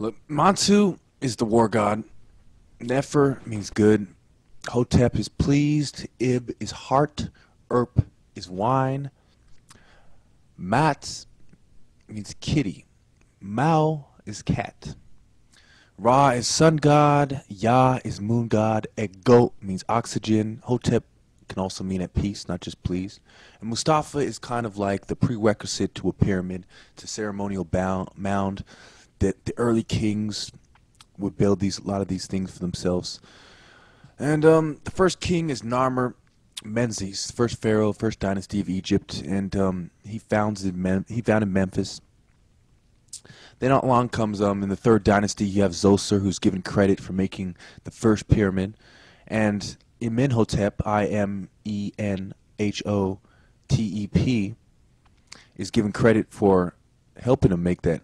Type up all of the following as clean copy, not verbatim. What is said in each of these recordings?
Look, Mantu is the war god. Nefer means good. Hotep is pleased. Ib is heart. Erp is wine. Mat means kitty. Mao is cat. Ra is sun god. Yah is moon god. Ego means oxygen. Hotep can also mean at peace, not just pleased. And Mustafa is kind of like the prerequisite to a pyramid. It's a ceremonial mound that the early kings would build a lot of these things for themselves. And the first king is Narmer Menzies, first pharaoh, first dynasty of Egypt, and he founded Memphis. Then not long comes in the third dynasty you have Zoser, who's given credit for making the first pyramid, and Imenhotep, Imenhotep, is given credit for helping him make that.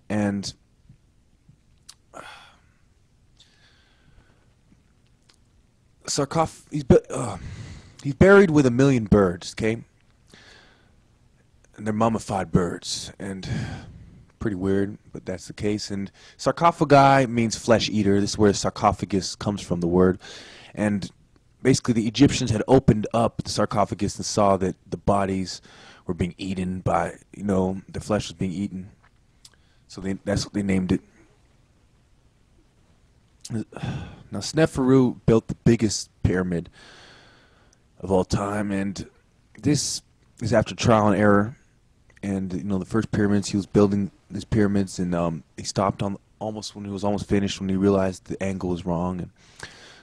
And he's buried with 1,000,000 birds, okay? And they're mummified birds, and pretty weird, but that's the case. And sarcophagi means flesh eater. This is where sarcophagus comes from, the word. And basically the Egyptians had opened up the sarcophagus and saw that the bodies were being eaten by, the flesh was being eaten. So that's what they named it. Now, Sneferu built the biggest pyramid of all time, and this is after trial and error. And the first pyramids, he was building these pyramids, and he stopped on almost when he was almost finished, when he realized the angle was wrong, and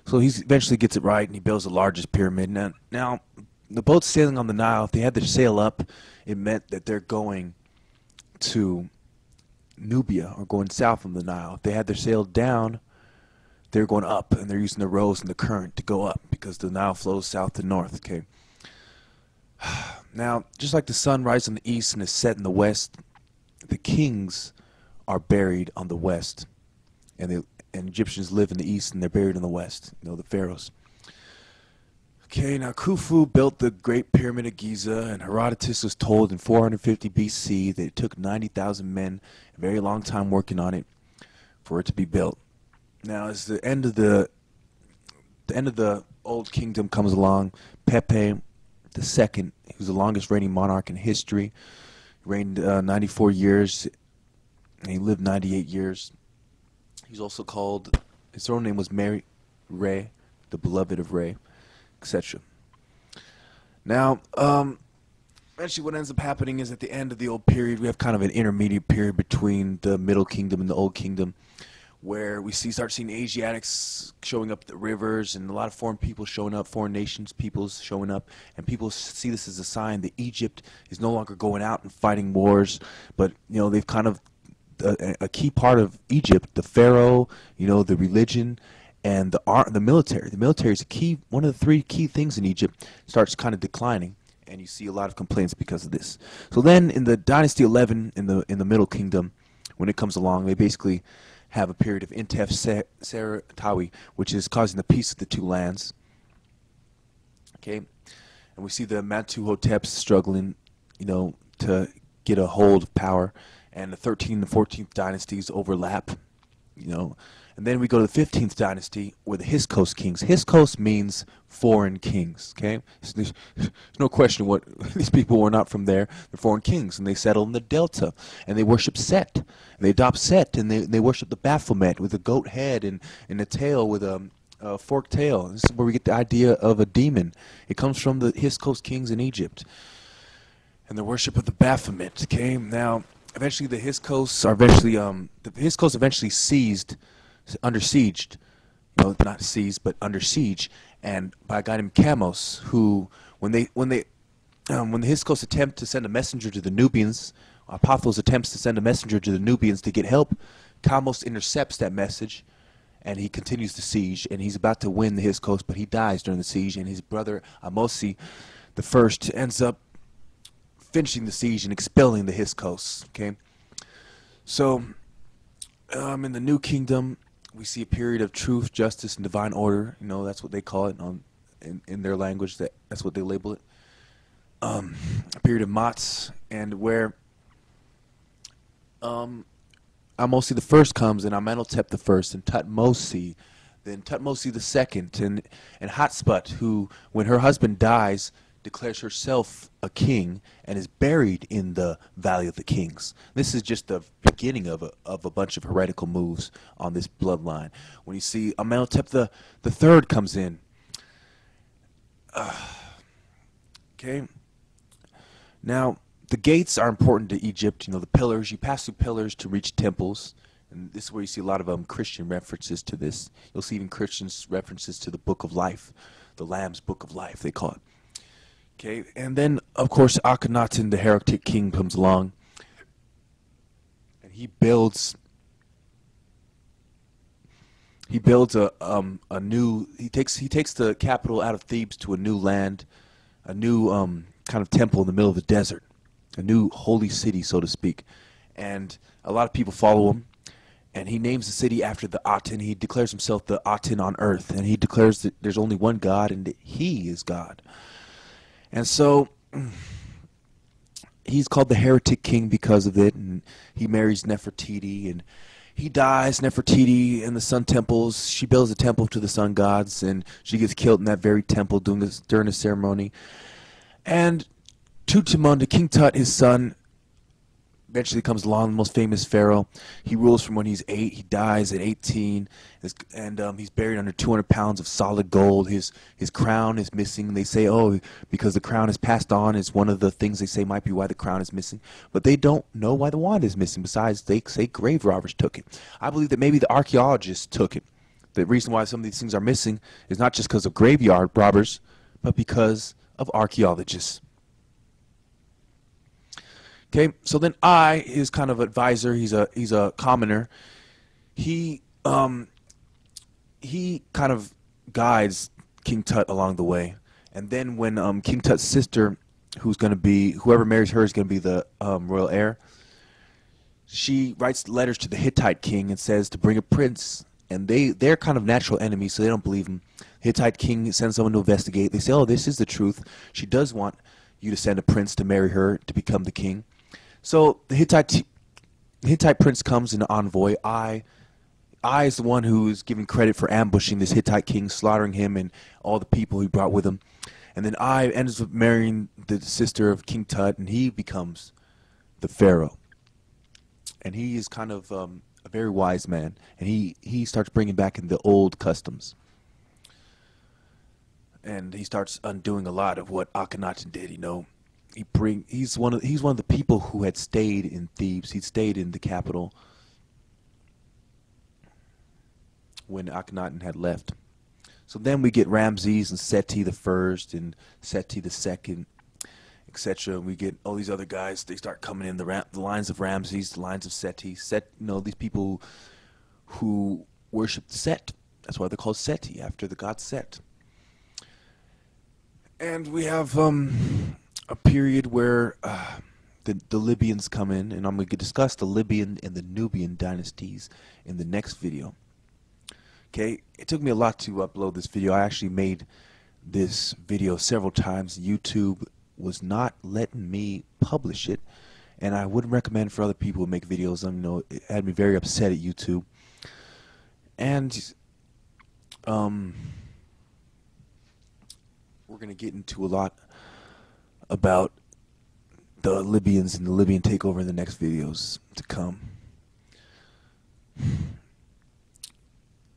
so he eventually gets it right, and he builds the largest pyramid. Now the boats sailing on the Nile, if they had their sail up, it meant that they're going to Nubia, or going south of the Nile. If they had their sail down, they're going up, and they're using the rows and the current to go up, because the Nile flows south to north, okay? Now, just like the sun rises in the east and is set in the west, the kings are buried on the west, and Egyptians live in the east, and they're buried in the west, the pharaohs. Okay, now Khufu built the Great Pyramid of Giza, and Herodotus was told in 450 BC that it took 90,000 men, a very long time working on it, for it to be built. Now, as the end of the Old Kingdom comes along, Pepe II, who's the longest reigning monarch in history, reigned 94 years, and he lived 98 years. He's also called, his throne name was Mary Re, the beloved of Re, etc. Now, eventually what ends up happening is at the end of the old period, we have kind of an intermediate period between the Middle Kingdom and the Old Kingdom, where we start seeing Asiatics showing up at the rivers, and a lot of foreign people showing up, foreign nations, peoples showing up, and people see this as a sign that Egypt is no longer going out and fighting wars, but they've kind of a key part of Egypt, the pharaoh, the religion, and the art, the military. The military is one of the three key things in Egypt, starts kind of declining, and you see a lot of complaints because of this. So then, in the Dynasty 11, in the Middle Kingdom, when it comes along, they basically have a period of Intef Seretawi, which is causing the peace of the two lands. Okay, and we see the Mantu Hoteps struggling, to get a hold of power, and the 13th and 14th dynasties overlap, and then we go to the 15th dynasty, where the Hyksos kings. Hyksos means foreign kings, okay? There's no question what these people were not from there. They're foreign kings, and they settle in the Delta, and they worship Set. And they adopt Set, and they worship the Baphomet with a goat head and a tail with a forked tail. This is where we get the idea of a demon. It comes from the Hyksos kings in Egypt, and the worship of the Baphomet, okay? Now, eventually the Hyksos are eventually seized, under siege, not seized, but under siege, and by a guy named Chamos, who, when the Hyksos attempt to send a messenger to the Nubians, Apophos attempts to send a messenger to the Nubians to get help, Chamos intercepts that message, and he continues the siege, and he's about to win the Hyksos, but he dies during the siege, and his brother Amosi the First ends up finishing the siege and expelling the Hyksos. Okay, so in the New Kingdom, we see a period of truth, justice, and divine order. That's what they call it in their language. That's what they label it. A period of Mats, and where Ahmose the first comes, and Amenhotep the first, and Tutmosis, then Tutmosis the second, and Hatshepsut, who, when her husband dies, declares herself a king and is buried in the Valley of the Kings. This is just the beginning of a bunch of heretical moves on this bloodline. When you see Amenhotep the third comes in, okay. Now, the gates are important to Egypt. You know, the pillars. You pass through pillars to reach temples. And this is where you see a lot of Christian references to this. You'll see even Christian references to the Book of Life, the Lamb's Book of Life, they call it. Okay, and then, of course, Akhenaten, the heretic king, comes along. And he builds a new, he takes the capital out of Thebes to a new land, a new kind of temple in the middle of the desert, a new holy city, so to speak. And a lot of people follow him. And he names the city after the Aten. He declares himself the Aten on earth. And he declares that there's only one God and that he is God. And so he's called the heretic king because of it. And he marries Nefertiti. And he dies, Nefertiti, in the sun temples. She builds a temple to the sun gods. And she gets killed in that very temple during the ceremony. And Tutankhamun, King Tut, his son, eventually comes along, the most famous pharaoh. He rules from when he's 8. He dies at 18, and he's buried under 200 pounds of solid gold. His crown is missing. They say, oh, because the crown is passed on is one of the things they say might be why the crown is missing. But they don't know why the wand is missing. Besides, they say grave robbers took it. I believe that maybe the archaeologists took it. The reason why some of these things are missing is not just because of graveyard robbers, but because of archaeologists. Okay, so then his kind of advisor, he's a commoner. He kind of guides King Tut along the way, and then when King Tut's sister, whoever marries her is gonna be the royal heir, she writes letters to the Hittite king and says to bring a prince, and they're kind of natural enemies, so they don't believe him. Hittite king sends someone to investigate. They say, oh, this is the truth. She does want you to send a prince to marry her to become the king. So the Hittite prince comes in an envoy. I is the one who is given credit for ambushing this Hittite king, slaughtering him and all the people he brought with him. And then I ends up marrying the sister of King Tut, and he becomes the pharaoh. And he is kind of a very wise man, and he starts bringing back in the old customs. And he starts undoing a lot of what Akhenaten did, you know. He's one of the people who had stayed in Thebes. He'd stayed in the capital when Akhenaten had left. So then we get Ramses and Seti the first and Seti the second, etc. We get all these other guys. They start coming in, the lines of Ramses, the lines of Seti. These people who worship Set. That's why they're called Seti, after the god Set. And we have a period where the Libyans come in, and I'm going to discuss the Libyan and the Nubian dynasties in the next video. Okay, it took me a lot to upload this video. I actually made this video several times. YouTube was not letting me publish it, and I wouldn't recommend for other people to make videos. You know, it had me very upset at YouTube. And we're going to get into a lot about the Libyans and the Libyan takeover in the next videos to come.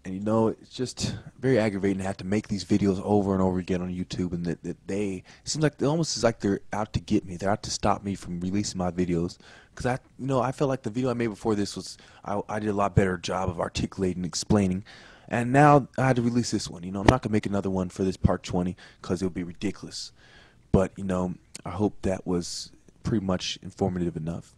And you know, it's just very aggravating to have to make these videos over and over again on YouTube, and that it seems like almost like they're out to get me. They're out to stop me from releasing my videos, because I felt like the video I made before this was I did a lot better job of articulating and explaining, and now I had to release this one. You know, I'm not gonna make another one for this part 20 because it would be ridiculous. But you know, I hope that was pretty much informative enough.